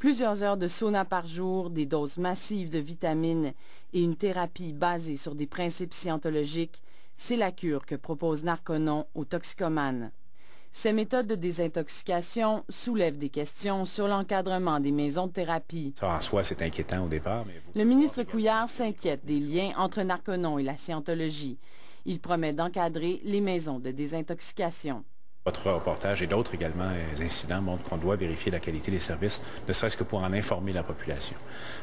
Plusieurs heures de sauna par jour, des doses massives de vitamines et une thérapie basée sur des principes scientologiques, c'est la cure que propose Narconon aux toxicomanes. Ces méthodes de désintoxication soulèvent des questions sur l'encadrement des maisons de thérapie. Ça, en soi, c'est inquiétant au départ. Mais le ministre Couillard s'inquiète des liens entre Narconon et la scientologie. Il promet d'encadrer les maisons de désintoxication. Votre reportage et d'autres également incidents montrent qu'on doit vérifier la qualité des services, ne serait-ce que pour en informer la population.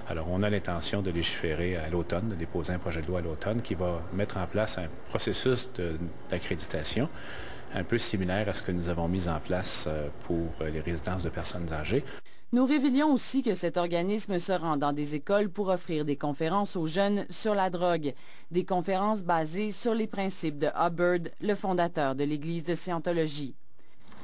Alors, on a l'intention de légiférer à l'automne, de déposer un projet de loi à l'automne qui va mettre en place un processus d'accréditation un peu similaire à ce que nous avons mis en place pour les résidences de personnes âgées. Nous révélions aussi que cet organisme se rend dans des écoles pour offrir des conférences aux jeunes sur la drogue, des conférences basées sur les principes de Hubbard, le fondateur de l'Église de Scientologie.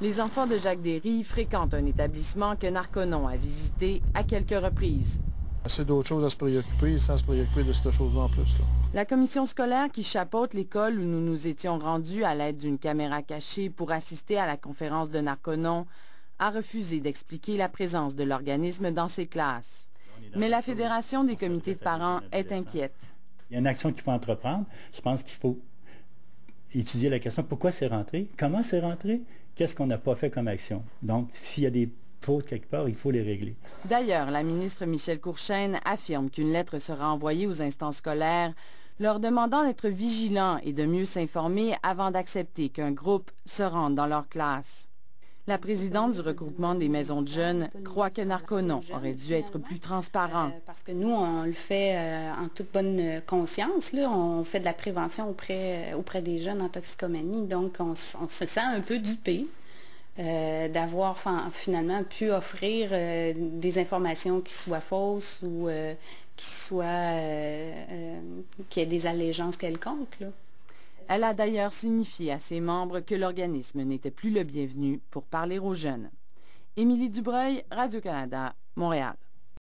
Les enfants de Jacques Derry fréquentent un établissement que Narconon a visité à quelques reprises. C'est d'autres choses à se préoccuper sans se préoccuper de cette chose-là en plus. Là. La commission scolaire qui chapeaute l'école où nous nous étions rendus à l'aide d'une caméra cachée pour assister à la conférence de Narconon a refusé d'expliquer la présence de l'organisme dans ses classes. Mais la Fédération des comités de parents est inquiète. Il y a une action qu'il faut entreprendre. Je pense qu'il faut étudier la question pourquoi c'est rentré, comment c'est rentré, qu'est-ce qu'on n'a pas fait comme action. Donc, s'il y a des fautes quelque part, il faut les régler. D'ailleurs, la ministre Michèle Courchaine affirme qu'une lettre sera envoyée aux instances scolaires leur demandant d'être vigilants et de mieux s'informer avant d'accepter qu'un groupe se rende dans leur classe. La présidente du regroupement des maisons de jeunes croit que Narconon aurait dû être plus transparent. Parce que nous, on le fait en toute bonne conscience. Là. On fait de la prévention auprès des jeunes en toxicomanie. Donc, on se sent un peu dupé d'avoir finalement pu offrir des informations qui soient fausses ou qui aient des allégeances quelconques. Là. Elle a d'ailleurs signifié à ses membres que l'organisme n'était plus le bienvenu pour parler aux jeunes. Émilie Dubreuil, Radio-Canada, Montréal.